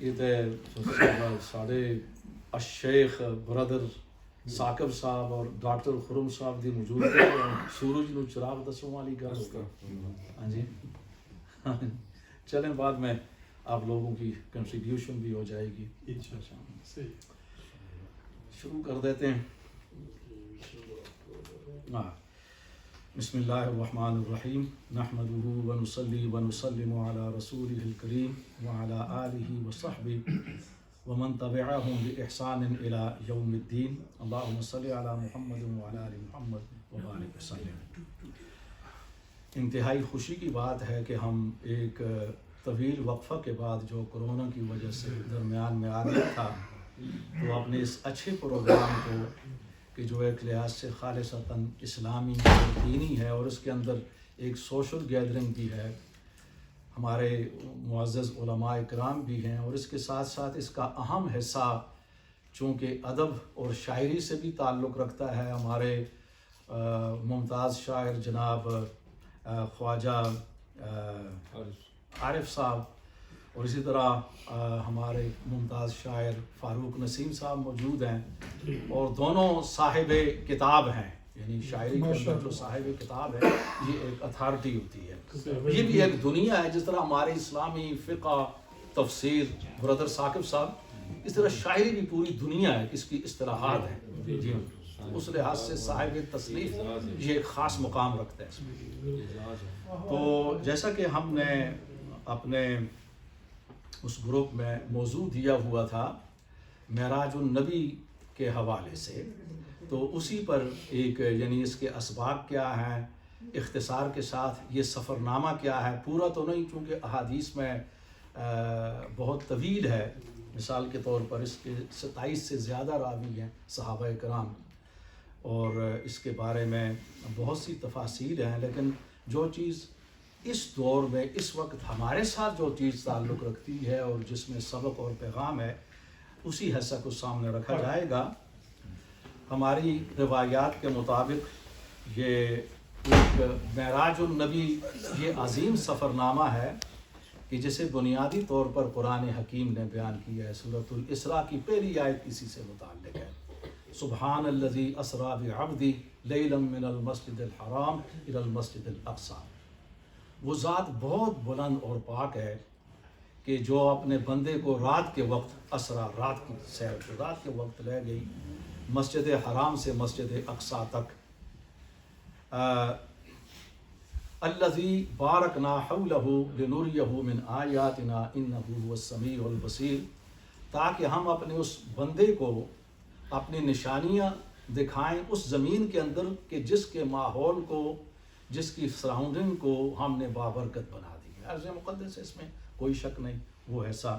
یہ سارے الشیخ برادر ثاقب صاحب اور ڈاکٹر خرم صاحب دی موجود ہے سورج نو چراغ دسوں والی گل ہاں جی چلیں بعد میں آپ لوگوں کی کنٹریبیوشن بھی ہو جائے گی انشاءاللہ. شروع کر دیتے ہیں. بسم اللہ الرحمن الرحیم نحمده ونصلی ونسلم علی رسوله الکریم وعلی آلہ وصحبہ ومن تبعهم بإحسان إلى يوم الدین. اللہم صلی علی محمد وعلی آل محمد وبارک وسلم. انتہائی خوشی کی بات ہے کہ ہم ایک طویل وقفہ کے بعد جو کرونا کی وجہ سے درمیان میں آ گیا تھا تو اپنے اس اچھے پروگرام کو کہ جو ایک لحاظ سے خالصتاً اسلامی دینی ہے اور اس کے اندر ایک سوشل گیدرنگ بھی ہے، ہمارے معزز علماء اکرام بھی ہیں، اور اس کے ساتھ ساتھ اس کا اہم حصہ چونکہ ادب اور شاعری سے بھی تعلق رکھتا ہے، ہمارے ممتاز شاعر جناب خواجہ عارف صاحب اور اسی طرح ہمارے ممتاز شاعر فاروق نسیم صاحب موجود ہیں، اور دونوں صاحب کتاب ہیں، یعنی شاعری کے اندر جو صاحب کتاب ہے یہ ایک اتھارٹی ہوتی ہے، یہ بھی ایک دنیا ہے. جس طرح ہمارے اسلامی فقہ تفسیر برادر ثاقب صاحب، اس طرح شاعری بھی پوری دنیا ہے، اس کی اصطلاحات ہیں جی، اس لحاظ سے صاحب تصنیف یہ ایک خاص مقام رکھتا ہے. تو جیسا کہ ہم نے اپنے اس گروپ میں موضوع دیا ہوا تھا معراج النبی کے حوالے سے، تو اسی پر ایک یعنی اس کے اسباق کیا ہیں، اختصار کے ساتھ یہ سفر نامہ کیا ہے، پورا تو نہیں چونکہ احادیث میں بہت طویل ہے، مثال کے طور پر اس کے 27 سے زیادہ راوی ہیں صحابہ کرام، اور اس کے بارے میں بہت سی تفاصیل ہیں، لیکن جو چیز اس دور میں اس وقت ہمارے ساتھ جو چیز تعلق رکھتی ہے اور جس میں سبق اور پیغام ہے اسی حصہ کو سامنے رکھا جائے گا. ہماری روایات کے مطابق یہ ایک معراج النبی یہ عظیم سفر نامہ ہے کہ جسے بنیادی طور پر قرآن حکیم نے بیان کیا ہے. سورۃ الاسراء کی پہلی آیت اسی سے متعلق ہے. سبحان الذی اسریٰ بعبدہ لیلا من المسجد الحرام الی المسجد الاقصی. وہ ذات بہت بلند اور پاک ہے کہ جو اپنے بندے کو رات کے وقت اسرا، رات کی سیر، رات کے وقت لے گئی مسجد حرام سے مسجد اقصی تک. الذی بارکنا حولہ لنریہ من آیاتنا انہ هو السمیع البصیر، تاکہ ہم اپنے اس بندے کو اپنی نشانیاں دکھائیں اس زمین کے اندر کہ جس کے ماحول کو، جس کی سراؤنڈنگ کو ہم نے بابرکت بنا دی ہے. عرض مقدس ہے، اس میں کوئی شک نہیں، وہ ایسا.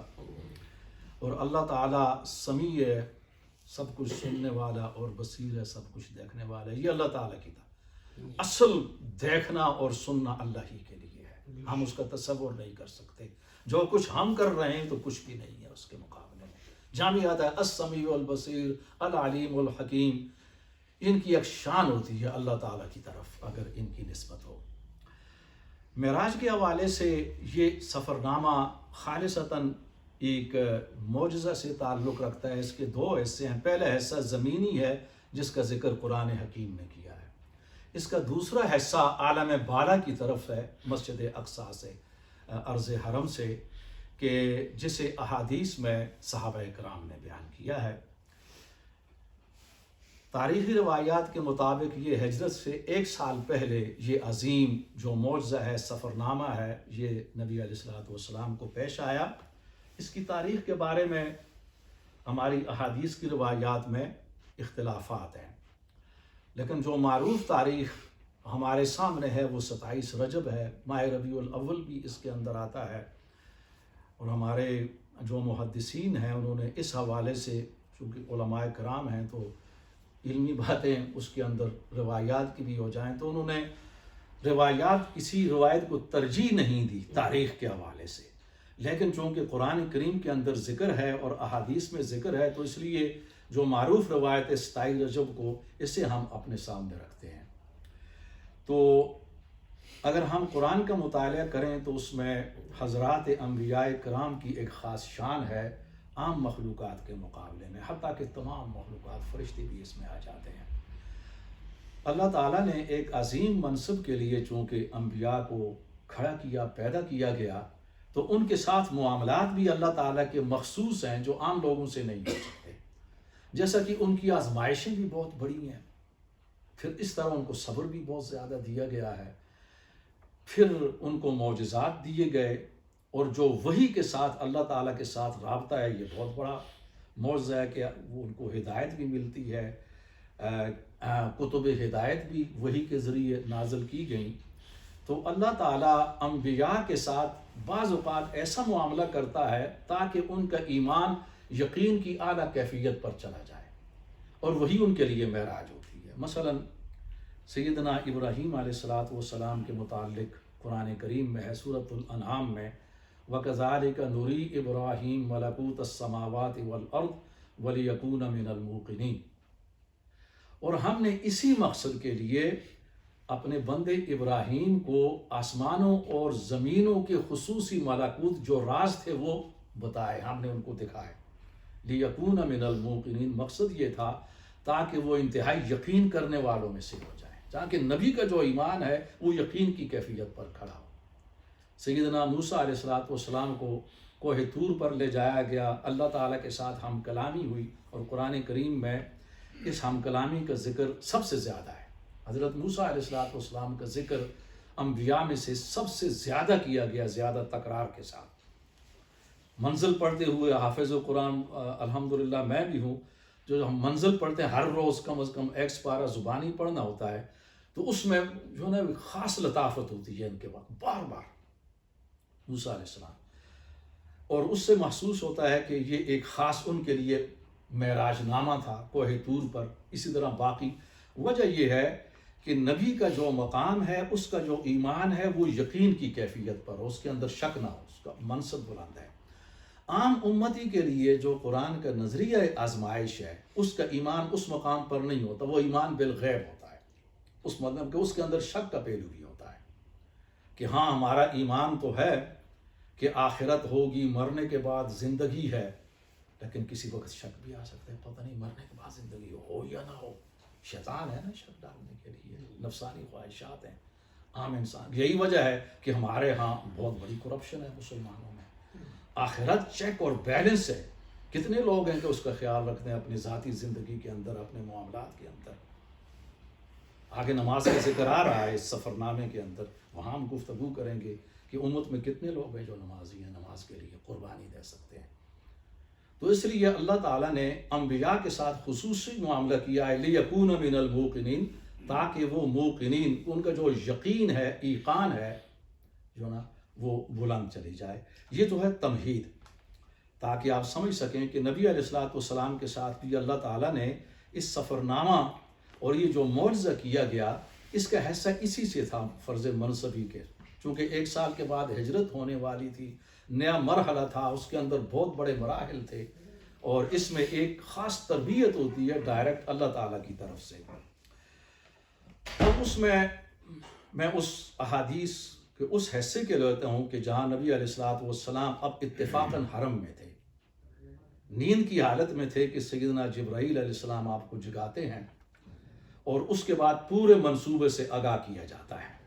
اور اللہ تعالیٰ سمیع ہے، سب کچھ سننے والا، اور بصیر ہے، سب کچھ دیکھنے والا. یہ اللہ تعالیٰ کی طرف اصل دیکھنا اور سننا اللہ ہی کے لیے ہے، ہم اس کا تصور نہیں کر سکتے. جو کچھ ہم کر رہے ہیں تو کچھ بھی نہیں ہے اس کے مقابلے میں. جامع آتا ہے السمیع البصیر العلیم الحکیم، ان کی ایک شان ہوتی ہے اللہ تعالیٰ کی طرف اگر ان کی نسبت ہو. معراج کے حوالے سے یہ سفر نامہ خالصتاً ایک معجزہ سے تعلق رکھتا ہے. اس کے دو حصے ہیں. پہلا حصہ زمینی ہے جس کا ذکر قرآن حکیم نے کیا ہے. اس کا دوسرا حصہ عالم بالا کی طرف ہے، مسجد اقصی سے، ارض حرم سے، کہ جسے احادیث میں صحابہ کرام نے بیان کیا ہے. تاریخی روایات کے مطابق یہ ہجرت سے 1 سال پہلے یہ عظیم جو معجزہ ہے، سفر نامہ ہے، یہ نبی علیہ السلام کو پیش آیا. اس کی تاریخ کے بارے میں ہماری احادیث کی روایات میں اختلافات ہیں، لیکن جو معروف تاریخ ہمارے سامنے ہے وہ 27 رجب ہے. ماہ ربیع الاول بھی اس کے اندر آتا ہے، اور ہمارے جو محدثین ہیں انہوں نے اس حوالے سے، چونکہ علماء کرام ہیں تو علمی باتیں اس کے اندر روایات کی بھی ہو جائیں، تو انہوں نے روایات کسی روایت کو ترجیح نہیں دی تاریخ کے حوالے سے، لیکن چونکہ قرآن کریم کے اندر ذکر ہے اور احادیث میں ذکر ہے تو اس لیے جو معروف روایت ہے 27 رجب کو، اسے ہم اپنے سامنے رکھتے ہیں. تو اگر ہم قرآن کا مطالعہ کریں تو اس میں حضرات انبیاء کرام کی ایک خاص شان ہے عام مخلوقات کے مقابلے میں، حتیٰ کہ تمام مخلوقات فرشتے بھی اس میں آ جاتے ہیں۔ اللہ تعالیٰ نے ایک عظیم منصب کے لیے چونکہ انبیاء کو کھڑا کیا، پیدا کیا گیا، تو ان کے ساتھ معاملات بھی اللہ تعالیٰ کے مخصوص ہیں جو عام لوگوں سے نہیں ہو سکتے، جیسا کہ ان کی آزمائشیں بھی بہت بڑی ہیں، پھر اس طرح ان کو صبر بھی بہت زیادہ دیا گیا ہے، پھر ان کو معجزات دیے گئے، اور جو وحی کے ساتھ اللہ تعالیٰ کے ساتھ رابطہ ہے، یہ بہت بڑا معجزہ ہے کہ وہ ان کو ہدایت بھی ملتی ہے، کتب ہدایت بھی وحی کے ذریعے نازل کی گئیں۔ تو اللہ تعالیٰ انبیاء کے ساتھ بعض اوقات ایسا معاملہ کرتا ہے تاکہ ان کا ایمان یقین کی اعلیٰ کیفیت پر چلا جائے، اور وہی ان کے لیے معراج ہوتی ہے۔ مثلا سیدنا ابراہیم علیہ السلام کے متعلق قرآن کریم میں ہے، سورۃ الانعام میں، وَكَذَلِكَ نُرِي إِبْرَاهِيمَ مَلَكُوتَ السَّمَاوَاتِ وَالْأَرْضِ وَلِيَكُونَ مِنَ الْمُوقِنِينَ، اور ہم نے اسی مقصد کے لیے اپنے بندے ابراہیم کو آسمانوں اور زمینوں کے خصوصی ملکوت جو راز تھے وہ بتائے، ہم نے ان کو دکھائے۔ لِيَكُونَ مِنَ الْمُوقِنِينَ، مقصد یہ تھا تاکہ وہ انتہائی یقین کرنے والوں میں سے ہو جائیں، تاکہ نبی کا جو ایمان ہے وہ یقین کی کیفیت پر کھڑا ہو۔ سیدنا موسیٰ علیہ السلام کو کوہ طور پر لے جایا گیا، اللہ تعالیٰ کے ساتھ ہم کلامی ہوئی، اور قرآن کریم میں اس ہم کلامی کا ذکر سب سے زیادہ ہے۔ حضرت موسیٰ علیہ السلام کا ذکر انبیاء میں سے سب سے زیادہ کیا گیا، زیادہ تکرار کے ساتھ۔ منزل پڑھتے ہوئے حافظ قرآن الحمدللہ میں بھی ہوں، جو ہم منزل پڑھتے ہیں ہر روز کم از کم 1 پارہ زبانی پڑھنا ہوتا ہے، تو اس میں جو ہے نا خاص لطافت ہوتی ہے ان کے وقت، بار بار موسیٰ علیہ السلام، اور اس سے محسوس ہوتا ہے کہ یہ ایک خاص ان کے لیے معراج نامہ تھا کوہ طور پر۔ اسی طرح باقی وجہ یہ ہے کہ نبی کا جو مقام ہے، اس کا جو ایمان ہے وہ یقین کی کیفیت پر ہو، اس کے اندر شک نہ ہو، اس کا منصب بلند ہے۔ عام امتی کے لیے جو قرآن کا نظریہ آزمائش ہے، اس کا ایمان اس مقام پر نہیں ہوتا، وہ ایمان بالغیب ہوتا ہے، اس مطلب کہ اس کے اندر شک کا پہلو بھی ہوتا ہے کہ ہاں ہمارا ایمان تو ہے کہ آخرت ہوگی، مرنے کے بعد زندگی ہے، لیکن کسی وقت شک بھی آ سکتا ہے، پتہ نہیں مرنے کے بعد زندگی ہو یا نہ ہو۔ شیطان ہے نا شک ڈالنے کے لیے، نفسانی خواہشات ہیں عام انسان۔ یہی وجہ ہے کہ ہمارے ہاں بہت بڑی کرپشن ہے مسلمانوں میں، آخرت چیک اور بیلنس ہے۔ کتنے لوگ ہیں کہ اس کا خیال رکھتے ہیں اپنی ذاتی زندگی کے اندر، اپنے معاملات کے اندر۔ آگے نماز کا ذکر آ رہا ہے اس سفر نامے کے اندر، وہاں ہم گفتگو کریں گے کہ امت میں کتنے لوگ ہیں جو نمازی ہیں، نماز کے لیے قربانی دے سکتے ہیں۔ تو اس لیے اللہ تعالیٰ نے انبیاء کے ساتھ خصوصی معاملہ کیا ہے، لِيَكُونَ مِنَ الْمُوقِنِينَ، تاکہ وہ موقنین، ان کا جو یقین ہے، ایقان ہے جو نا، وہ بلند چلی جائے۔ یہ تو ہے تمہید، تاکہ آپ سمجھ سکیں کہ نبی علیہ السلام کے ساتھ بھی اللہ تعالیٰ نے اس سفر نامہ اور یہ جو معجزہ کیا گیا، اس کا حصہ اسی سے تھا، فرض منصبی کے، چونکہ 1 سال کے بعد ہجرت ہونے والی تھی، نیا مرحلہ تھا، اس کے اندر بہت بڑے مراحل تھے، اور اس میں ایک خاص تربیت ہوتی ہے ڈائریکٹ اللہ تعالیٰ کی طرف سے۔ اور اس میں اس احادیث کے اس حصے کے لیتا ہوں کہ جہاں نبی علیہ السلام اب اتفاقاً حرم میں تھے، نیند کی حالت میں تھے کہ سیدنا جبرائیل علیہ السلام آپ کو جگاتے ہیں، اور اس کے بعد پورے منصوبے سے آگاہ کیا جاتا ہے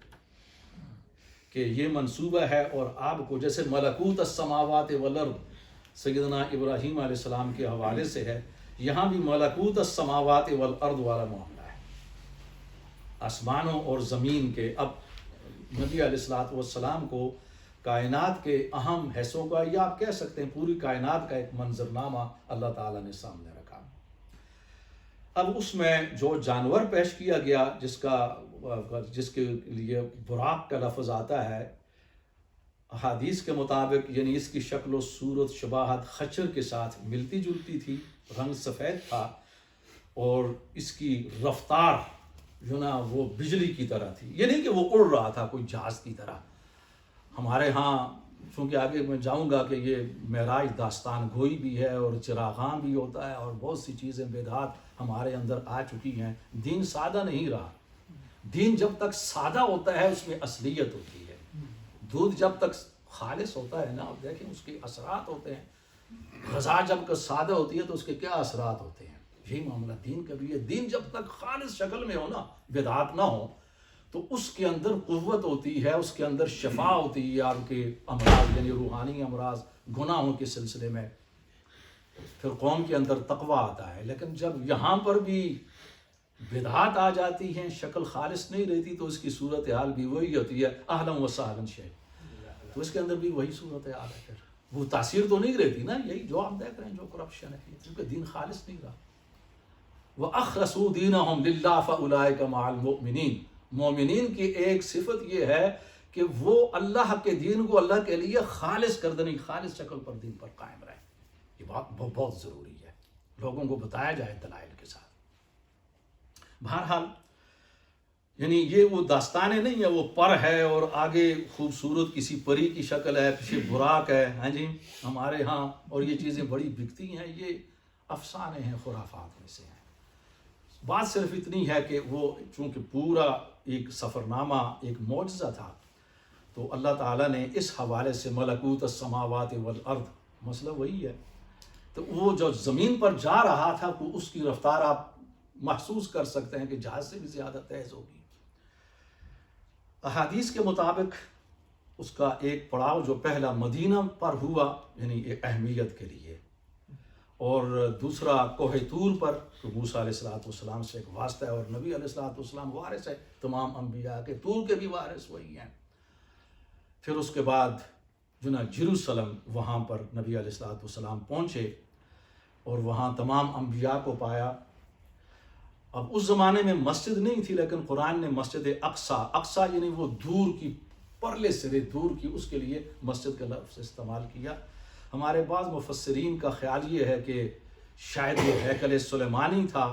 کہ یہ منصوبہ ہے، اور آپ کو جیسے ملکوت السماوات والارض سیدنا ابراہیم علیہ السلام کے حوالے سے ہے، یہاں بھی ملکوت السماوات والارض والا معاملہ ہے، آسمانوں اور زمین کے۔ اب نبی علیہ السلام کو کائنات کے اہم حصوں کا، یا آپ کہہ سکتے ہیں پوری کائنات کا ایک منظرنامہ اللہ تعالیٰ نے سامنے رکھا۔ اب اس میں جو جانور پیش کیا گیا، جس کے لیے براق کا لفظ آتا ہے، احادیث کے مطابق یعنی اس کی شکل و صورت شباہت خچر کے ساتھ ملتی جلتی تھی، رنگ سفید تھا، اور اس کی رفتار جو نا وہ بجلی کی طرح تھی، یہ نہیں کہ وہ اڑ رہا تھا کوئی جہاز کی طرح۔ ہمارے ہاں چونکہ آگے میں جاؤں گا کہ یہ معراج داستان گوئی بھی ہے، اور چراغاں بھی ہوتا ہے، اور بہت سی چیزیں بدعات ہمارے اندر آ چکی ہیں، دین سادہ نہیں رہا، دین جب تک سادہ ہوتا ہے اس میں اصلیت ہوتی ہے. دودھ جب تک خالص ہوتا ہے نا، آپ دیکھیں اس کے اثرات ہوتے ہیں. غذا جب تک سادہ ہوتی ہے تو اس کے کیا اثرات ہوتے ہیں. یہی معاملہ دین کا بھی ہے. دین جب تک خالص شکل میں ہو نا، بدعات نہ ہو، تو اس کے اندر قوت ہوتی ہے، اس کے اندر شفا ہوتی ہے آپ کے امراض، یعنی روحانی امراض گناہوں کے سلسلے میں. پھر قوم کے اندر تقویٰ آتا ہے. لیکن جب یہاں پر بھی بدعات آ جاتی ہیں، شکل خالص نہیں رہتی، تو اس کی صورتحال بھی وہی ہوتی ہے، اہلا و سہلا شیء. تو اس کے اندر بھی وہی صورتحال ہے. پھر وہ تاثیر تو نہیں رہتی نا، یہی جو آپ دیکھ رہے ہیں جو کرپشن ہے، کیونکہ دین خالص نہیں رہا. وَأَخْلَصُوا دِينَهُمْ لِلَّهِ فَأُولَٰئِكَ مَعَ الْمُؤْمِنِينَ. مومنین کی ایک صفت یہ ہے کہ وہ اللہ کے دین کو اللہ کے لیے خالص کر دیں، خالص شکل پر دین پر قائم رہیں. یہ بات بہت ضروری ہے، لوگوں کو بتایا جائے دلائل کے ساتھ. بہرحال یعنی یہ وہ داستانیں نہیں ہے، وہ پر ہے اور آگے خوبصورت کسی پری کی شکل ہے، پیچھے براق ہے، ہاں جی ہمارے ہاں، اور یہ چیزیں بڑی بکتی ہیں. یہ افسانے ہیں، خرافات میں سے ہیں. بات صرف اتنی ہے کہ وہ چونکہ پورا ایک سفر نامہ ایک معجزہ تھا، تو اللہ تعالیٰ نے اس حوالے سے ملکوت السماوات والارض، مسئلہ وہی ہے. تو وہ جو زمین پر جا رہا تھا، تو اس کی رفتار آپ محسوس کر سکتے ہیں کہ جہاز سے بھی زیادہ تیز ہوگی. احادیث کے مطابق اس کا ایک پڑاؤ جو پہلا مدینہ پر ہوا، یعنی ایک اہمیت کے لیے، اور دوسرا کوہ طور پر، تو موسیٰ علیہ السلام سے ایک واسطہ ہے، اور نبی علیہ السلام وارث ہے تمام انبیاء کے، طور کے بھی وارث وہی ہیں. پھر اس کے بعد جو جیروسلم، وہاں پر نبی علیہ السلام پہنچے اور وہاں تمام انبیاء کو پایا. اب اس زمانے میں مسجد نہیں تھی، لیکن قرآن نے مسجد اقصیٰ یعنی وہ دور کی، پرلے سرے دور کی، اس کے لیے مسجد کا لفظ استعمال کیا. ہمارے بعض مفسرین کا خیال یہ ہے کہ شاید یہ ہیکل سلیمانی تھا.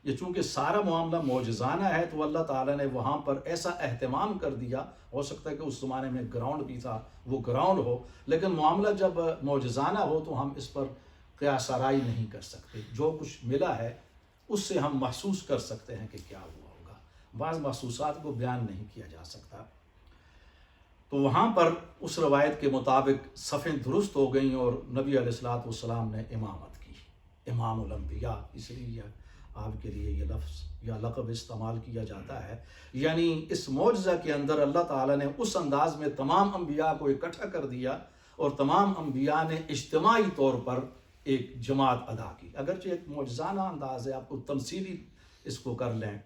یہ چونکہ سارا معاملہ معجزانہ ہے، تو اللہ تعالیٰ نے وہاں پر ایسا اہتمام کر دیا. ہو سکتا ہے کہ اس زمانے میں گراؤنڈ بھی تھا، وہ گراؤنڈ ہو، لیکن معاملہ جب معجزانہ ہو تو ہم اس پر قیاس آرائی نہیں کر سکتے. جو کچھ ملا ہے اس سے ہم محسوس کر سکتے ہیں کہ کیا ہوا ہوگا. بعض محسوسات کو بیان نہیں کیا جا سکتا. تو وہاں پر اس روایت کے مطابق صفیں درست ہو گئیں اور نبی علیہ السلام نے امامت کی، امام الانبیاء. اس لیے آپ کے لیے یہ لفظ یا لقب استعمال کیا جاتا ہے. یعنی اس معجزہ کے اندر اللہ تعالیٰ نے اس انداز میں تمام انبیاء کو اکٹھا کر دیا، اور تمام انبیاء نے اجتماعی طور پر ایک جماعت ادا کی. اگرچہ ایک معجزانہ انداز ہے، آپ کو تمثیلی اس کو کر لیں.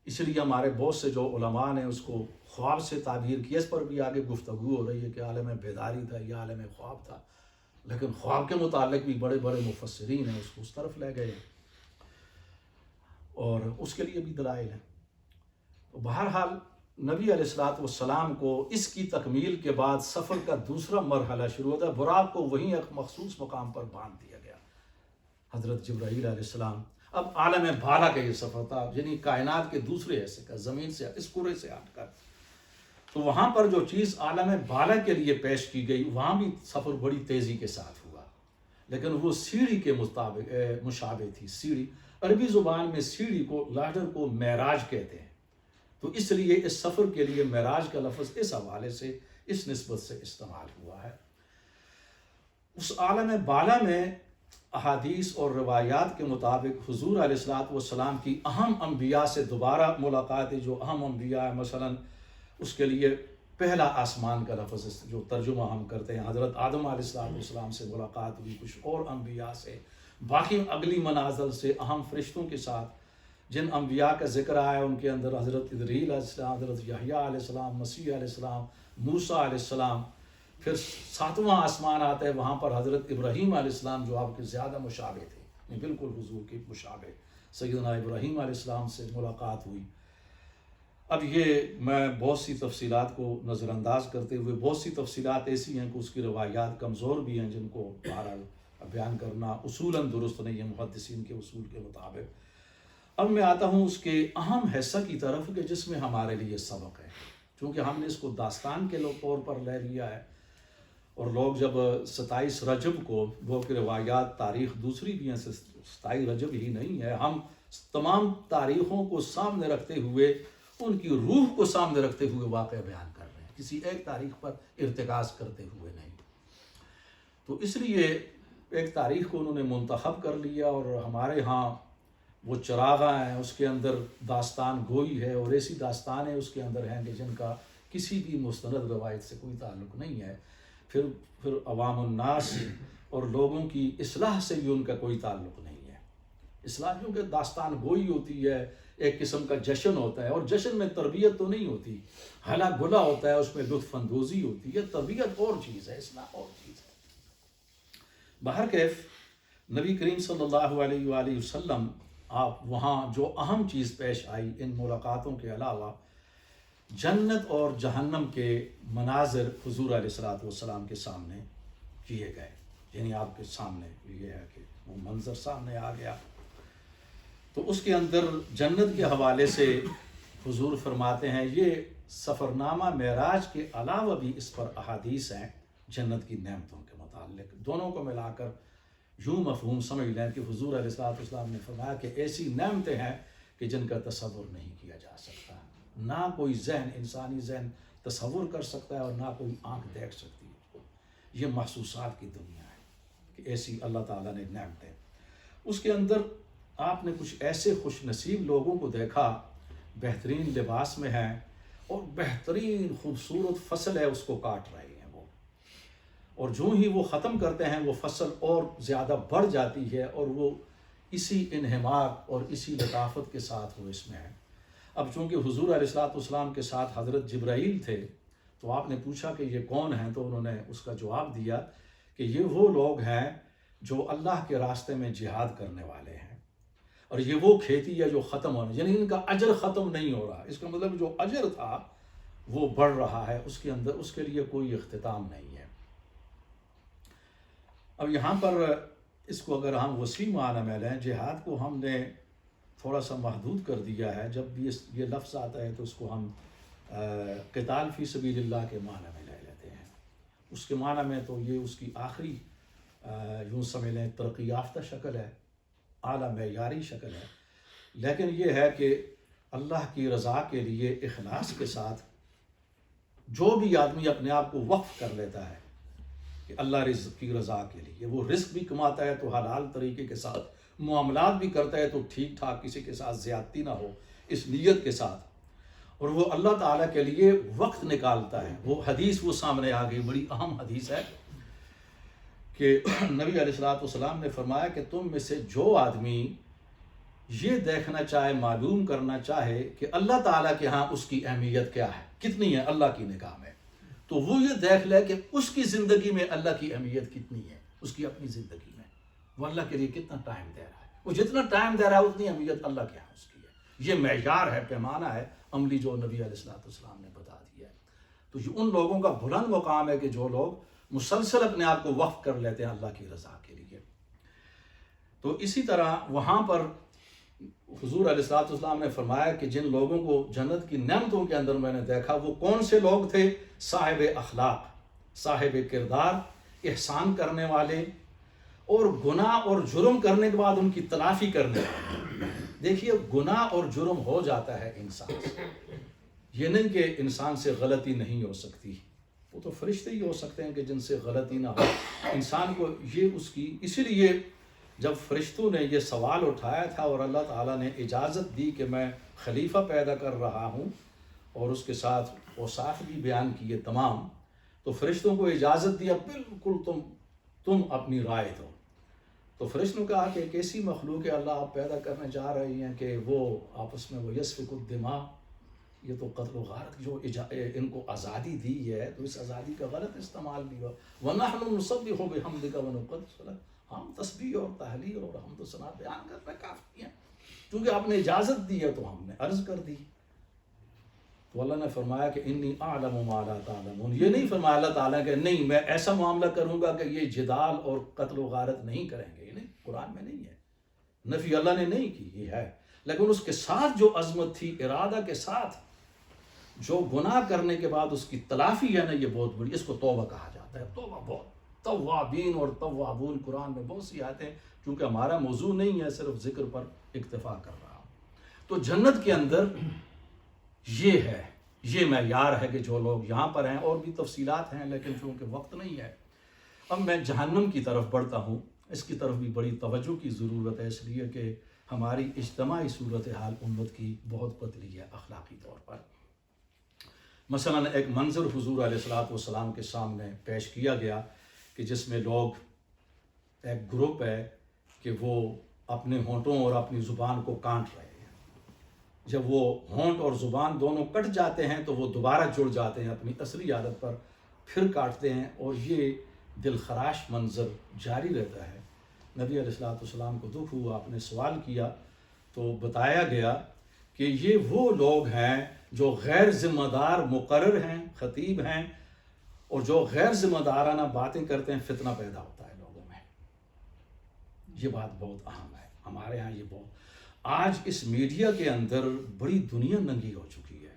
اس لیے ہمارے بہت سے جو علماء نے اس کو خواب سے تعبیر کی. اس پر بھی آگے گفتگو ہو رہی ہے کہ عالم بیداری تھا یا عالم خواب تھا، لیکن خواب کے متعلق بھی بڑے بڑے مفسرین ہیں اس کو اس طرف لے گئے، اور اس کے لیے بھی دلائل ہیں. تو بہرحال نبی علیہ السلام کو اس کی تکمیل کے بعد سفر کا دوسرا مرحلہ شروع ہوتا ہے. براق کو وہیں ایک مخصوص مقام پر باندھ دیا گیا. حضرت جبرائیل علیہ السلام، اب عالم بالا کا یہ سفر تھا، یعنی کائنات کے دوسرے حصے کا، زمین سے، اس کرے سے ہٹ کر. تو وہاں پر جو چیز عالم بالا کے لیے پیش کی گئی، وہاں بھی سفر بڑی تیزی کے ساتھ ہوا، لیکن وہ سیڑھی کے مطابق مشابہ تھی. سیڑھی، عربی زبان میں سیڑھی کو، لاڈر کو معراج کہتے ہیں. تو اس لیے اس سفر کے لیے معراج کا لفظ اس حوالے سے، اس نسبت سے استعمال ہوا ہے. اس عالم بالا میں احادیث اور روایات کے مطابق حضور علیہ السلام کی اہم انبیاء سے دوبارہ ملاقات ہے. جو اہم انبیاء ہے، مثلا اس کے لیے پہلا آسمان کا لفظ جو ترجمہ ہم کرتے ہیں، حضرت آدم علیہ السلام سے ملاقات ہوئی، کچھ اور انبیاء سے، باقی اگلی منازل سے اہم فرشتوں کے ساتھ جن انبیاء کا ذکر آیا ان کے اندر حضرت ادریل علیہ السلام، حضرت یحییٰ علیہ السلام، مسیح علیہ السلام، موسیٰ علیہ السلام. پھر ساتواں آسمان آتا ہے، وہاں پر حضرت ابراہیم علیہ السلام جو آپ کے زیادہ مشابہ تھے، بالکل حضور کے مشابہ، سیدنا ابراہیم علیہ السلام سے ملاقات ہوئی. اب یہ میں بہت سی تفصیلات کو نظر انداز کرتے ہوئے، بہت سی تفصیلات ایسی ہیں کہ اس کی روایات کمزور بھی ہیں، جن کو بہرحال بیان کرنا اصولاً درست نہیں ہے محدثین کے اصول کے مطابق. اب میں آتا ہوں اس کے اہم حصہ کی طرف کہ جس میں ہمارے لیے سبق ہے، چونکہ ہم نے اس کو داستان کے طور پر لے لیا ہے. اور لوگ جب 27 رجب کو، وہ کہ روایات تاریخ دوسری بھی ہیں، 27 رجب ہی نہیں ہے، ہم تمام تاریخوں کو سامنے رکھتے ہوئے ان کی روح کو سامنے رکھتے ہوئے واقعہ بیان کر رہے ہیں، کسی ایک تاریخ پر ارتکاز کرتے ہوئے نہیں۔ تو اس لیے ایک تاریخ کو انہوں نے منتخب کر لیا، اور ہمارے ہاں وہ چراغاں ہیں، اس کے اندر داستان گوئی ہے، اور ایسی داستانیں اس کے اندر ہیں کہ جن کا کسی بھی مستند روایت سے کوئی تعلق نہیں ہے، پھر عوام الناس اور لوگوں کی اصلاح سے بھی ان کا کوئی تعلق نہیں ہے۔ اصلاح کیونکہ داستان گوئی ہوتی ہے، ایک قسم کا جشن ہوتا ہے، اور جشن میں تربیت تو نہیں ہوتی، ہلا گلا ہوتا ہے، اس میں لطف اندوزی ہوتی ہے، تربیت اور چیز ہے، اصلاح اور چیز ہے۔ بہرکیف نبی کریم صلی اللہ علیہ وآلہ وسلم آپ وہاں جو اہم چیز پیش آئی ان ملاقاتوں کے علاوہ، جنت اور جہنم کے مناظر حضور علیہ السلام کے سامنے کیے گئے، یعنی آپ کے سامنے یہ ہے کہ وہ منظر سامنے آ گیا۔ تو اس کے اندر جنت کے حوالے سے حضور فرماتے ہیں، یہ سفر نامہ معراج کے علاوہ بھی اس پر احادیث ہیں جنت کی نعمتوں کے متعلق، دونوں کو ملا کر یوں مفہوم سمجھ لیں کہ حضور علیہ السلام نے فرمایا کہ ایسی نعمتیں ہیں کہ جن کا تصور نہیں کیا جا سکتا، نہ کوئی ذہن، انسانی ذہن تصور کر سکتا ہے، اور نہ کوئی آنکھ دیکھ سکتی ہے۔ یہ محسوسات کی دنیا ہے کہ ایسی اللہ تعالیٰ نے نعمتیں۔ اس کے اندر آپ نے کچھ ایسے خوش نصیب لوگوں کو دیکھا، بہترین لباس میں ہیں، اور بہترین خوبصورت فصل ہے اس کو کاٹ رہے ہیں وہ، اور جو ہی وہ ختم کرتے ہیں وہ فصل اور زیادہ بڑھ جاتی ہے، اور وہ اسی انہماک اور اسی لطافت کے ساتھ وہ اس میں ہے۔ اب چونکہ حضور علیہ السلام کے ساتھ حضرت جبرائیل تھے، تو آپ نے پوچھا کہ یہ کون ہیں، تو انہوں نے اس کا جواب دیا کہ یہ وہ لوگ ہیں جو اللہ کے راستے میں جہاد کرنے والے ہیں، اور یہ وہ کھیتی ہے جو ختم ہونے، یعنی ان کا اجر ختم نہیں ہو رہا، اس کا مطلب جو اجر تھا وہ بڑھ رہا ہے، اس کے اندر اس کے لیے کوئی اختتام نہیں ہے۔ اب یہاں پر اس کو اگر ہم وسیع معنی میں لیں، جہاد کو ہم نے تھوڑا سا محدود کر دیا ہے، جب بھی یہ لفظ آتا ہے تو اس کو ہم قتال فی سبیل اللہ کے معنی میں لے لیتے ہیں۔ اس کے معنی میں تو یہ اس کی آخری یوں سمجھ لیں ترقی یافتہ شکل ہے، اعلیٰ معیاری شکل ہے، لیکن یہ ہے کہ اللہ کی رضا کے لیے اخلاص کے ساتھ جو بھی آدمی اپنے آپ کو وقف کر لیتا ہے کہ اللہ رزق کی رضا کے لیے، وہ رزق بھی کماتا ہے تو حلال طریقے کے ساتھ، معاملات بھی کرتا ہے تو ٹھیک ٹھاک، کسی کے ساتھ زیادتی نہ ہو، اس نیت کے ساتھ، اور وہ اللہ تعالیٰ کے لیے وقت نکالتا ہے۔ وہ حدیث وہ سامنے آ گئی، بڑی اہم حدیث ہے کہ نبی علیہ السلام نے فرمایا کہ تم میں سے جو آدمی یہ دیکھنا چاہے، معلوم کرنا چاہے کہ اللہ تعالیٰ کے ہاں اس کی اہمیت کیا ہے، کتنی ہے اللہ کی نگاہ میں، تو وہ یہ دیکھ لے کہ اس کی زندگی میں اللہ کی اہمیت کتنی ہے، اس کی اپنی زندگی میں وہ اللہ کے لیے کتنا ٹائم دے رہا ہے، وہ جتنا ٹائم دے رہا ہے اتنی اہمیت اللہ کے ہاں اس کی ہے۔ یہ معیار ہے، پیمانہ ہے عملی جو نبی علیہ السلام نے بتا دیا ہے۔ تو یہ ان لوگوں کا بلند مقام ہے کہ جو لوگ مسلسل اپنے آپ کو وقف کر لیتے ہیں اللہ کی رضا کے لیے۔ تو اسی طرح وہاں پر حضور علیہ السلام نے فرمایا کہ جن لوگوں کو جنت کی نعمتوں کے اندر میں نے دیکھا، وہ کون سے لوگ تھے؟ صاحب اخلاق، صاحب کردار، احسان کرنے والے، اور گناہ اور جرم کرنے کے بعد ان کی تلافی کرنے والے۔ دیکھیے گناہ اور جرم ہو جاتا ہے انسان سے، یہ نہیں کہ انسان سے غلطی نہیں ہو سکتی، وہ تو فرشتے ہی ہو سکتے ہیں کہ جن سے غلطی نہ ہو انسان کو، یہ اس کی، اسی لیے جب فرشتوں نے یہ سوال اٹھایا تھا اور اللہ تعالیٰ نے اجازت دی کہ میں خلیفہ پیدا کر رہا ہوں، اور اس کے ساتھ اوصاف بھی بیان کیے تمام، تو فرشتوں کو اجازت دیا بالکل تم اپنی رائے دو۔ تو فرشتوں نے کہا کہ ایک ایسی مخلوق ہے اللہ آپ پیدا کرنے جا رہے ہیں کہ وہ آپس میں وہ یسفک الدماء، یہ تو قتل و غارت جو ان کو آزادی دی ہے، تو اس آزادی کا غلط استعمال بھی ہوا۔ وَنَحْنُ نُسَبِّحُ بِحَمْدِكَ وَنُقَدِّسُ لَكَ، ہم تسبیح اور تحلیل اور حمد و ثنا بیان کرنا کافی ہیں، کیونکہ آپ نے اجازت دی ہے تو ہم نے عرض کر دی۔ تو اللہ نے فرمایا کہ انی اعلم ما لا تعلمون، یہ نہیں فرمایا اللہ تعالیٰ کہ نہیں میں ایسا معاملہ کروں گا کہ یہ جدال اور قتل و غارت نہیں کریں گے، یہ نہیں، قرآن میں نہیں ہے، نفی اللہ نے نہیں کی، یہ ہے، لیکن اس کے ساتھ جو عظمت تھی، ارادہ کے ساتھ جو گناہ کرنے کے بعد اس کی تلافی ہے نا، یہ بہت بڑی، اس کو توبہ کہا جاتا ہے۔ توبہ بہت، توابین اور توابون قرآن میں بہت سی آیتیں، چونکہ ہمارا موضوع نہیں ہے، صرف ذکر پر اکتفا کر رہا ہوں۔ تو جنت کے اندر یہ ہے، یہ معیار ہے کہ جو لوگ یہاں پر ہیں، اور بھی تفصیلات ہیں لیکن چونکہ وقت نہیں ہے، اب میں جہنم کی طرف بڑھتا ہوں۔ اس کی طرف بھی بڑی توجہ کی ضرورت ہے، اس لیے کہ ہماری اجتماعی صورتحال امت کی بہت بدلی ہے اخلاقی طور پر۔ مثلا ایک منظر حضور علیہ الصلوۃ والسلام کے سامنے پیش کیا گیا کہ جس میں لوگ، ایک گروپ ہے کہ وہ اپنے ہونٹوں اور اپنی زبان کو کاٹ رہے ہیں۔ جب وہ ہونٹ اور زبان دونوں کٹ جاتے ہیں تو وہ دوبارہ جڑ جاتے ہیں اپنی اصلی حالت پر، پھر کاٹتے ہیں، اور یہ دل خراش منظر جاری رہتا ہے۔ نبی علیہ الصلوۃ والسلام کو دکھ ہوا، آپ نے سوال کیا تو بتایا گیا کہ یہ وہ لوگ ہیں جو غیر ذمہ دار مقرر ہیں، خطیب ہیں، اور جو غیر ذمہ دارانہ باتیں کرتے ہیں، فتنہ پیدا ہوتا ہے لوگوں میں۔ یہ بات بہت اہم ہے ہمارے ہاں۔ یہ بہت آج اس میڈیا کے اندر بڑی دنیا ننگی ہو چکی ہے،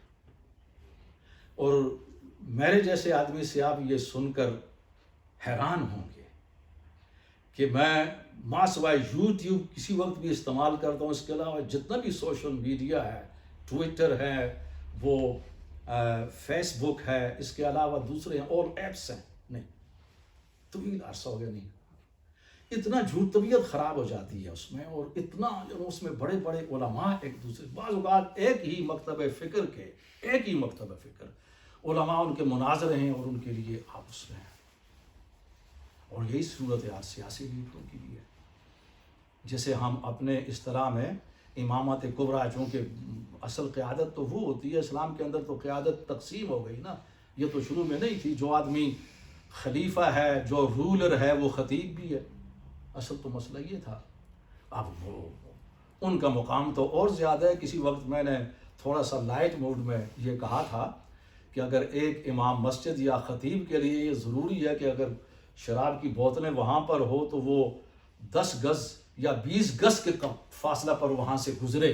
اور میرے جیسے آدمی سے آپ یہ سن کر حیران ہوں گے کہ میں ماں سوائے یوٹیوب کسی وقت بھی استعمال کرتا ہوں، اس کے علاوہ جتنا بھی سوشل میڈیا ہے، ٹویٹر ہے، وہ فیس بک ہے، اس کے علاوہ دوسرے اور ایپس ہیں، نہیں طویل عرصہ ہو گیا نہیں، اتنا جھوٹ، طبیعت خراب ہو جاتی ہے اس میں، اور اتنا اس میں بڑے بڑے علماء ایک دوسرے، بعض اوقات ایک ہی مکتب فکر کے، ایک ہی مکتب فکر علماء، ان کے مناظرے ہیں اور ان کے لیے آپس میں ہیں، اور یہی صورتحال سیاسی لیڈروں کی بھی ہے۔ جیسے ہم اپنے اصطلاح میں امامت کبریٰ، چونکہ اصل قیادت تو وہ ہوتی ہے، اسلام کے اندر تو قیادت تقسیم ہو گئی نا، یہ تو شروع میں نہیں تھی، جو آدمی خلیفہ ہے، جو رولر ہے، وہ خطیب بھی ہے، اصل تو مسئلہ یہ تھا۔ اب وہ ان کا مقام تو اور زیادہ ہے۔ کسی وقت میں نے تھوڑا سا لائٹ موڈ میں یہ کہا تھا کہ اگر ایک امام مسجد یا خطیب کے لیے یہ ضروری ہے کہ اگر شراب کی بوتلیں وہاں پر ہو تو وہ 10 گز یا 20 گز کے فاصلہ پر وہاں سے گزرے،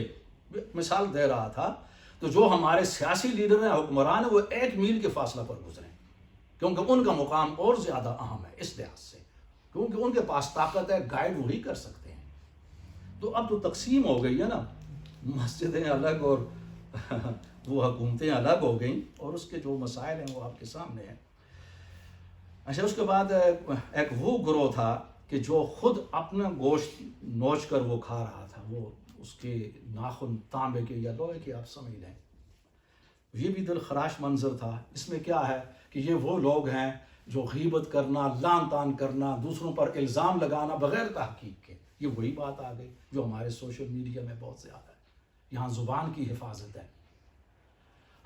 مثال دے رہا تھا، تو جو ہمارے سیاسی لیڈر ہیں، حکمران ہیں، وہ 1 میل کے فاصلہ پر گزریں، کیونکہ ان کا مقام اور زیادہ اہم ہے اس لحاظ سے، کیونکہ ان کے پاس طاقت ہے، گائیڈ وہی کر سکتے ہیں۔ تو اب تو تقسیم ہو گئی ہے نا، مسجدیں الگ اور وہ حکومتیں الگ ہو گئیں، اور اس کے جو مسائل ہیں وہ آپ کے سامنے ہیں۔ اچھا، اس کے بعد ایک وہ گروہ تھا کہ جو خود اپنا گوشت نوچ کر وہ کھا رہا تھا، وہ اس کے ناخن تانبے کے یا لوہے کے، آپ سمجھ لیں، یہ بھی دل خراش منظر تھا۔ اس میں کیا ہے کہ یہ وہ لوگ ہیں جو غیبت کرنا، لعن طعن کرنا، دوسروں پر الزام لگانا بغیر تحقیق کے، یہ وہی بات آ گئی جو ہمارے سوشل میڈیا میں بہت زیادہ ہے۔ یہاں زبان کی حفاظت ہے۔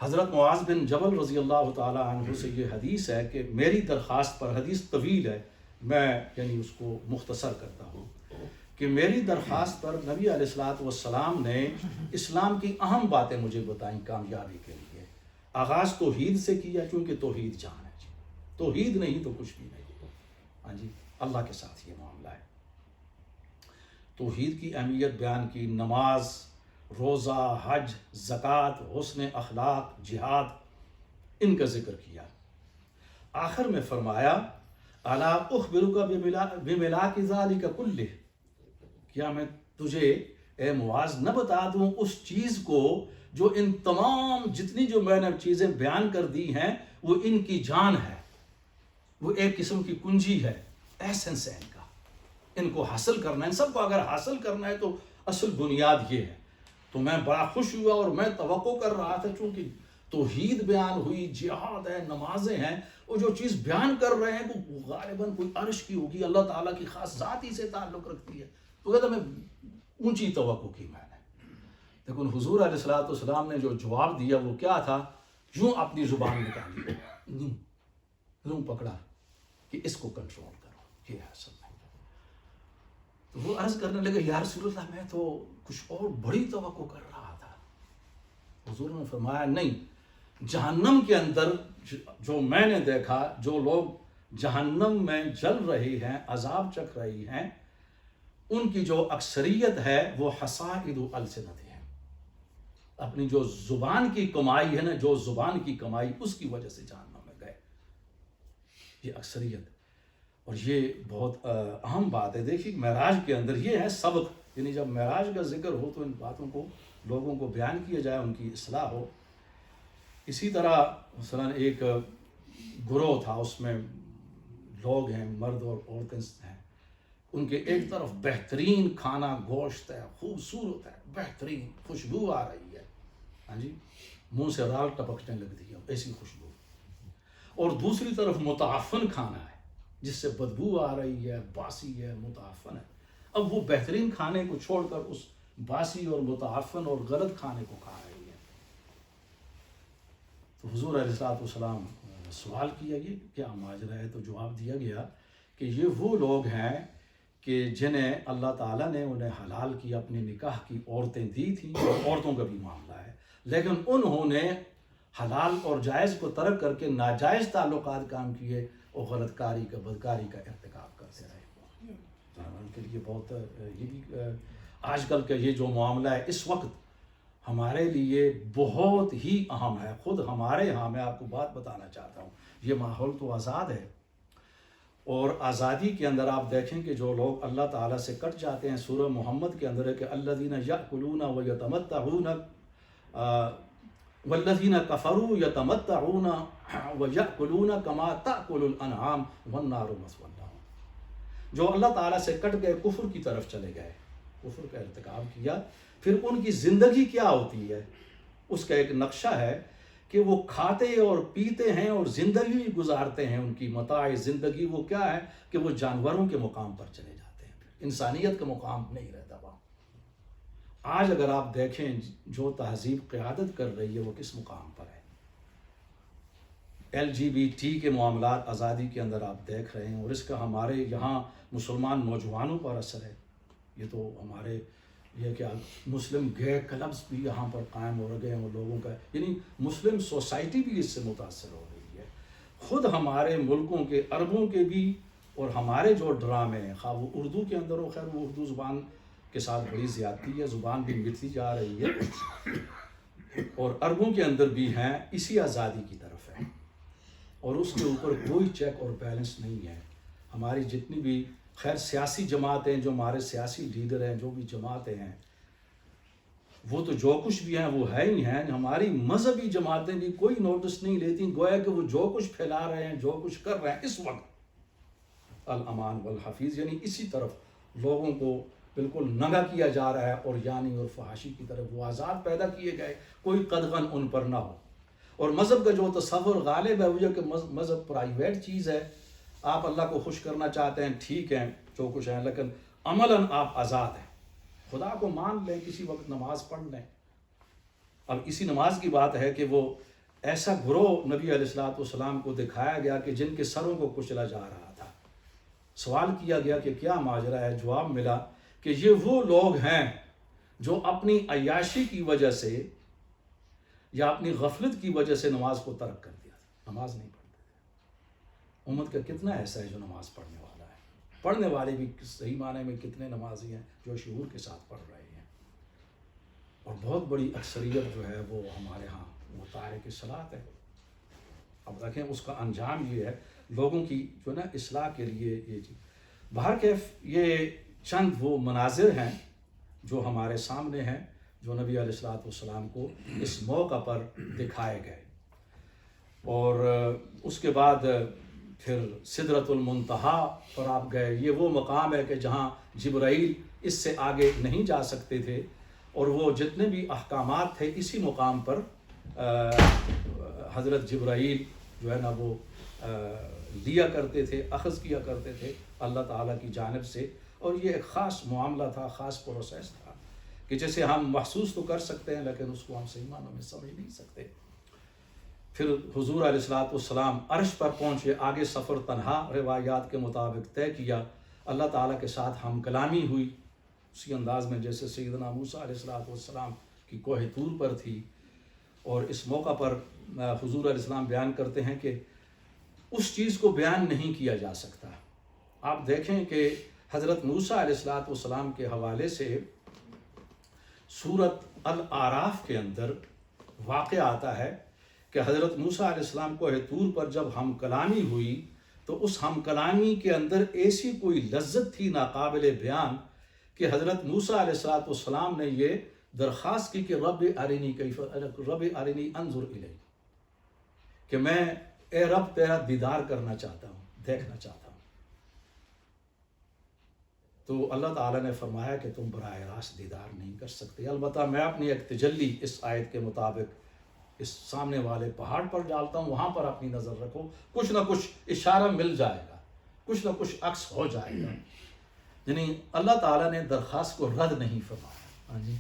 حضرت معاذ بن جبل رضی اللہ تعالیٰ عنہ سے یہ حدیث ہے کہ میری درخواست پر، حدیث طویل ہے، میں یعنی اس کو مختصر کرتا ہوں، کہ میری درخواست پر نبی علیہ الصلوۃ والسلام نے اسلام کی اہم باتیں مجھے بتائیں کامیابی کے لیے۔ آغاز توحید سے کیا، چونکہ توحید جان ہے، جی توحید نہیں تو کچھ بھی نہیں، ہاں جی، اللہ کے ساتھ یہ معاملہ ہے۔ توحید کی اہمیت بیان کی، نماز، روزہ، حج، زکوٰۃ، حسن اخلاق، جہاد، ان کا ذکر کیا۔ آخر میں فرمایا الا اخبرک بملاک ذلک کلہ، کیا میں تجھے اے معاذ نہ بتا دوں اس چیز کو جو ان تمام جتنی جو میں نے چیزیں بیان کر دی ہیں وہ ان کی جان ہے، وہ ایک قسم کی کنجی ہے، ایسنس ہے ان کا، ان کو حاصل کرنا ہے، ان سب کو اگر حاصل کرنا ہے تو اصل بنیاد یہ ہے۔ تو میں بڑا خوش ہوا اور میں توقع کر رہا تھا، چونکہ توحید بیان ہوئی، جہاد ہے، نمازیں ہیں، اور جو چیز بیان کر رہے ہیں وہ غالباً کوئی عرش کی ہوگی، اللہ تعالیٰ کی خاص ذات ہی سے تعلق رکھتی ہے، تو کہتا میں اونچی توقع کی میں نے۔ لیکن حضور علیہ الصلوۃ والسلام نے جو جواب دیا وہ کیا تھا؟ یوں اپنی زبان نکالی، یوں پکڑا کہ اس کو کنٹرول کرو، یہ ہے اصل میں۔ تو وہ عرض کرنے لگے یا رسول اللہ میں تو کچھ اور بڑی توقع کر رہا تھا۔ حضور نے فرمایا نہیں، جہنم کے اندر جو میں نے دیکھا، جو لوگ جہنم میں جل رہے ہیں، عذاب چکھ رہی ہیں، ان کی جو اکثریت ہے وہ حصائد السنتہم، اپنی جو زبان کی کمائی ہے نا، جو زبان کی کمائی، اس کی وجہ سے جہنم میں گئے، یہ اکثریت۔ اور یہ بہت اہم بات ہے۔ دیکھیے معراج کے اندر یہ ہے سبق، یعنی جب معراج کا ذکر ہو تو ان باتوں کو لوگوں کو بیان کیا جائے، ان کی اصلاح ہو۔ اسی طرح مثلا ایک گروہ تھا، اس میں لوگ ہیں، مرد اور عورتیں ہیں، ان کے ایک طرف بہترین کھانا گوشت ہے، خوبصورت ہے، بہترین خوشبو آ رہی ہے، ہاں جی، منہ سے رال ٹپکنے لگتی ہے ایسی خوشبو، اور دوسری طرف متعفن کھانا ہے جس سے بدبو آ رہی ہے، باسی ہے، متعفن ہے۔ اب وہ بہترین کھانے کو چھوڑ کر اس باسی اور متعفن اور غلط کھانے کو کھا رہی ہے۔ تو حضور علیہ السلام سوال کیا یہ کیا ماجرا ہے؟ تو جواب دیا گیا کہ یہ وہ لوگ ہیں کہ جنہیں اللہ تعالیٰ نے انہیں حلال کی اپنے نکاح کی عورتیں دی تھیں، اور عورتوں کا بھی معاملہ ہے، لیکن انہوں نے حلال اور جائز کو ترک کر کے ناجائز تعلقات کام کیے اور غلط کاری کا بدکاری کا ارتکاب کرتے رہے۔ ان کے لیے بہت یہ بھی آج کل کا یہ جو معاملہ ہے اس وقت ہمارے لیے بہت ہی اہم ہے۔ خود ہمارے ہاں میں آپ کو بات بتانا چاہتا ہوں، یہ ماحول تو آزاد ہے، اور آزادی کے اندر آپ دیکھیں کہ جو لوگ اللہ تعالیٰ سے کٹ جاتے ہیں، سورہ محمد کے اندر ہے کہ الذین یأکلون ویتمتعون والذین کفروا یتمتعون ویأکلون کما تأکل الانعام والنار مثوی لہم۔ جو اللہ تعالیٰ سے کٹ گئے، کفر کی طرف چلے گئے، کفر کا ارتکاب کیا، پھر ان کی زندگی کیا ہوتی ہے؟ اس کا ایک نقشہ ہے کہ وہ کھاتے اور پیتے ہیں اور زندگی گزارتے ہیں۔ ان کی متاع زندگی وہ کیا ہے کہ وہ جانوروں کے مقام پر چلے جاتے ہیں، پھر انسانیت کا مقام نہیں رہتا وہاں۔ آج اگر آپ دیکھیں جو تہذیب قیادت کر رہی ہے وہ کس مقام پر ہے؟ LGBT کے معاملات آزادی کے اندر آپ دیکھ رہے ہیں، اور اس کا ہمارے یہاں مسلمان نوجوانوں پر اثر ہے۔ یہ تو ہمارے یہ کہ مسلم گے کلبز بھی یہاں پر قائم ہو گئے ہیں، اور لوگوں کا یعنی مسلم سوسائٹی بھی اس سے متاثر ہو رہی ہے۔ خود ہمارے ملکوں کے عربوں کے بھی، اور ہمارے جو ڈرامے ہیں، خواہ وہ اردو کے اندر ہو، خیر وہ اردو زبان کے ساتھ بڑی زیادتی ہے، زبان بھی مٹتی جا رہی ہے، اور عربوں کے اندر بھی ہیں، اسی آزادی کی طرف ہے، اور اس کے اوپر کوئی چیک اور بیلنس نہیں ہے۔ ہماری جتنی بھی خیر سیاسی جماعتیں، جو ہمارے سیاسی لیڈر ہیں، جو بھی جماعتیں ہیں، وہ تو جو کچھ بھی ہیں وہ ہے ہی ہیں۔ ہماری مذہبی جماعتیں بھی کوئی نوٹس نہیں لیتی، گویا کہ وہ جو کچھ پھیلا رہے ہیں، جو کچھ کر رہے ہیں اس وقت الامان والحفیظ، یعنی اسی طرف لوگوں کو بالکل ننگا کیا جا رہا ہے، اور یعنی اور فحاشی کی طرف وہ آزاد پیدا کیے گئے، کوئی قدغن ان پر نہ ہو۔ اور مذہب کا جو تصور غالب ہے وہ یہ کہ مذہب پرائیویٹ چیز ہے، آپ اللہ کو خوش کرنا چاہتے ہیں، ٹھیک ہے جو کچھ ہیں، لیکن عملاً آپ آزاد ہیں۔ خدا کو مان لیں، کسی وقت نماز پڑھ لیں۔ اب اسی نماز کی بات ہے کہ وہ ایسا گروہ نبی علیہ السلام کو دکھایا گیا کہ جن کے سروں کو کچلا جا رہا تھا۔ سوال کیا گیا کہ کیا ماجرا ہے؟ جواب ملا کہ یہ وہ لوگ ہیں جو اپنی عیاشی کی وجہ سے یا اپنی غفلت کی وجہ سے نماز کو ترک کر دیا، نماز نہیں پڑھتے تھے۔ امت کا کتنا ایسا ہے جو نماز پڑھنے والا ہے؟ پڑھنے والے بھی صحیح معنی میں کتنے نمازی ہیں جو شعور کے ساتھ پڑھ رہے ہیں، اور بہت بڑی اکثریت جو ہے وہ ہمارے ہاں وہ تارک صلاۃ ہے۔ اب دیکھیں اس کا انجام یہ ہے، لوگوں کی جو نا اصلاح کے لیے یہ چیز۔ بہرکیف یہ چند وہ مناظر ہیں جو ہمارے سامنے ہیں، جو نبی علیہ السلام کو اس موقع پر دکھائے گئے، اور اس کے بعد پھر سدرۃ المنتہا پر آپ گئے۔ یہ وہ مقام ہے کہ جہاں جبرائیل اس سے آگے نہیں جا سکتے تھے، اور وہ جتنے بھی احکامات تھے اسی مقام پر حضرت جبرائیل جو ہے نا وہ لیا کرتے تھے، اخذ کیا کرتے تھے اللہ تعالیٰ کی جانب سے۔ اور یہ ایک خاص معاملہ تھا، خاص پروسیس تھا کہ جیسے ہم محسوس تو کر سکتے ہیں لیکن اس کو ہم صحیح معنوں میں سمجھ نہیں سکتے۔ پھر حضور علیہ السلام عرش پر پہنچے، آگے سفر تنہا روایات کے مطابق طے کیا، اللہ تعالیٰ کے ساتھ ہم کلامی ہوئی اسی انداز میں جیسے سیدنا موسیٰ علیہ السلام کی کوہ طور پر تھی۔ اور اس موقع پر حضور علیہ السلام بیان کرتے ہیں کہ اس چیز کو بیان نہیں کیا جا سکتا۔ آپ دیکھیں کہ حضرت موسیٰ علیہ السلام کے حوالے سے سورۃ الاعراف کے اندر واقع آتا ہے کہ حضرت موسیٰ علیہ السلام کوہ طور پر جب ہم کلامی ہوئی تو اس ہم کلامی کے اندر ایسی کوئی لذت تھی ناقابل بیان کہ حضرت موسیٰ علیہ السلام نے یہ درخواست کی کہ رب ارنی انظر الیک، کہ میں اے رب تیرا دیدار کرنا چاہتا ہوں، دیکھنا چاہتا ہوں۔ تو اللہ تعالیٰ نے فرمایا کہ تم براہ راست دیدار نہیں کر سکتے، البتہ میں اپنی ایک تجلی اس آیت کے مطابق اس سامنے والے پہاڑ پر ڈالتا ہوں، وہاں پر اپنی نظر رکھو، کچھ نہ کچھ اشارہ مل جائے گا، کچھ نہ کچھ عکس ہو جائے گا۔ یعنی اللہ تعالیٰ نے درخواست کو رد نہیں فرمایا۔ ہاں جی،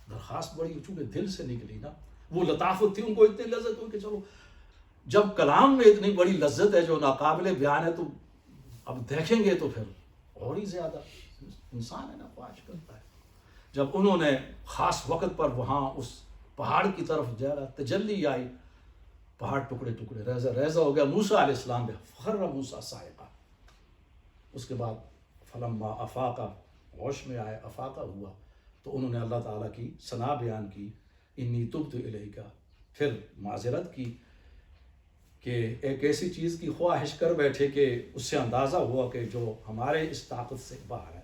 درخواست بڑی چونکہ دل سے نکلی نا، وہ لطافت تھی، ان کو اتنی لذت ہوئی کہ چلو جب کلام میں اتنی بڑی لذت ہے جو ناقابل بیان ہے تو اب دیکھیں گے تو پھر اور ہی زیادہ انسان ہے نا، خواہش کرتا ہے۔ جب انہوں نے خاص وقت پر وہاں اس پہاڑ کی طرف جا تجلی آئی، پہاڑ ٹکڑے ٹکڑے ریزہ ریزہ ہو گیا، موسیٰ علیہ السلام پہ فخر موسیٰ صاعقہ۔ اس کے بعد فلما افاقہ، ہوش میں آئے، افاقہ ہوا تو انہوں نے اللہ تعالیٰ کی ثنا بیان کی، انی تبت الیک، پھر معذرت کی کہ ایک ایسی چیز کی خواہش کر بیٹھے کہ اس سے اندازہ ہوا کہ جو ہمارے اس طاقت سے باہر ہے۔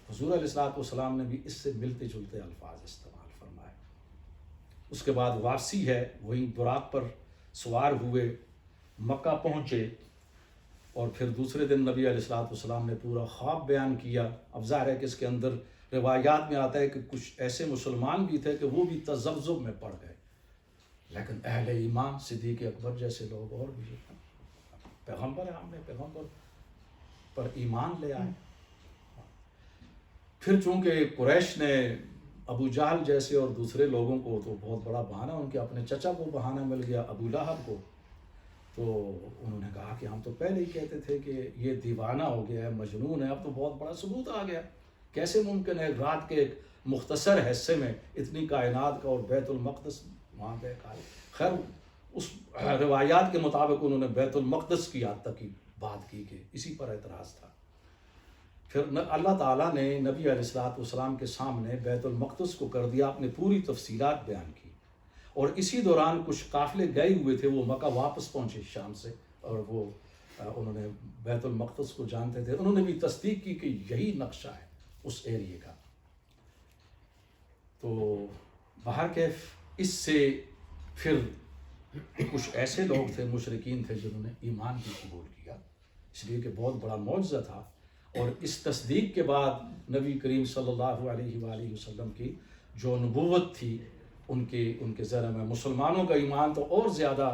حضور علیہ السلام نے بھی اس سے ملتے جلتے الفاظ استعمال فرمائے۔ اس کے بعد واپسی ہے، وہیں براق پر سوار ہوئے، مکہ پہنچے، اور پھر دوسرے دن نبی علیہ السلام نے پورا خواب بیان کیا۔ اب ظاہر ہے کہ اس کے اندر روایات میں آتا ہے کہ کچھ ایسے مسلمان بھی تھے کہ وہ بھی تذبذب میں پڑ گئے، لیکن اہل ایمان صدیق اکبر جیسے لوگ اور بھی پیغمبر ہیں، ہم نے پیغمبر پر ایمان لے آئے۔ پھر چونکہ قریش نے ابو جہل جیسے اور دوسرے لوگوں کو تو بہت بڑا بہانہ، ان کے اپنے چچا کو بہانہ مل گیا ابو لہب کو، تو انہوں نے کہا کہ ہم تو پہلے ہی کہتے تھے کہ یہ دیوانہ ہو گیا ہے، مجنون ہے، اب تو بہت بڑا ثبوت آ گیا، کیسے ممکن ہے رات کے ایک مختصر حصے میں اتنی کائنات کا اور بیت المقدس وہاں پہ خیر اس روایات کے مطابق انہوں نے بیت المقدس کی حد تک کی بات کی کہ اسی پر اعتراض تھا۔ پھر اللہ تعالیٰ نے نبی علیہ السلام کے سامنے بیت المقدس کو کر دیا، اپنے پوری تفصیلات بیان کی، اور اسی دوران کچھ قافلے گئے ہوئے تھے، وہ مکہ واپس پہنچے شام سے، اور وہ انہوں نے بیت المقدس کو جانتے تھے، انہوں نے بھی تصدیق کی کہ یہی نقشہ ہے اس ایریے کا۔ تو بہرکیف اس سے پھر کچھ ایسے لوگ تھے، مشرکین تھے، جنہوں نے ایمان بھی قبول کیا، اس لیے کہ بہت بڑا معجزہ تھا، اور اس تصدیق کے بعد نبی کریم صلی اللہ علیہ وآلہ وسلم کی جو نبوت تھی ان کے ذرا میں مسلمانوں کا ایمان تو اور زیادہ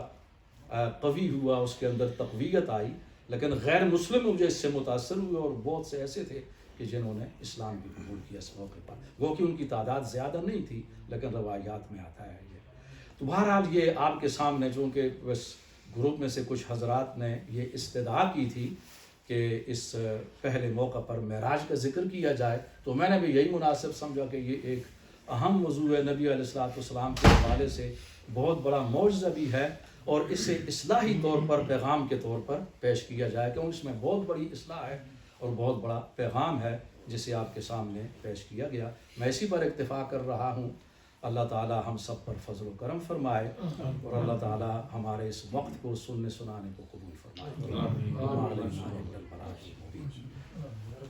قوی ہوا، اس کے اندر تقویت آئی، لیکن غیر مسلم مجھے اس سے متاثر ہوئے، اور بہت سے ایسے تھے کہ جنہوں نے اسلام بھی قبول کیا اس موقع پر، وہ کہ ان کی تعداد زیادہ نہیں تھی، لیکن روایات میں آتا ہے یہ۔ تو بہرحال یہ آپ کے سامنے، چونکہ بس گروپ میں سے کچھ حضرات نے یہ استدعا کی تھی کہ اس پہلے موقع پر معراج کا ذکر کیا جائے، تو میں نے بھی یہی مناسب سمجھا کہ یہ ایک اہم موضوع ہے، نبی علیہ السلام کے حوالے سے بہت بڑا معجزہ بھی ہے، اور اسے اصلاحی طور پر پیغام کے طور پر پیش کیا جائے، کیونکہ اس میں بہت بڑی اصلاح ہے اور بہت بڑا پیغام ہے جسے آپ کے سامنے پیش کیا گیا۔ میں اسی پر اکتفا کر رہا ہوں۔ اللہ تعالیٰ ہم سب پر فضل و کرم فرمائے، اور اللہ تعالیٰ ہمارے اس وقت کو سننے سنانے کو قبول فرمائے۔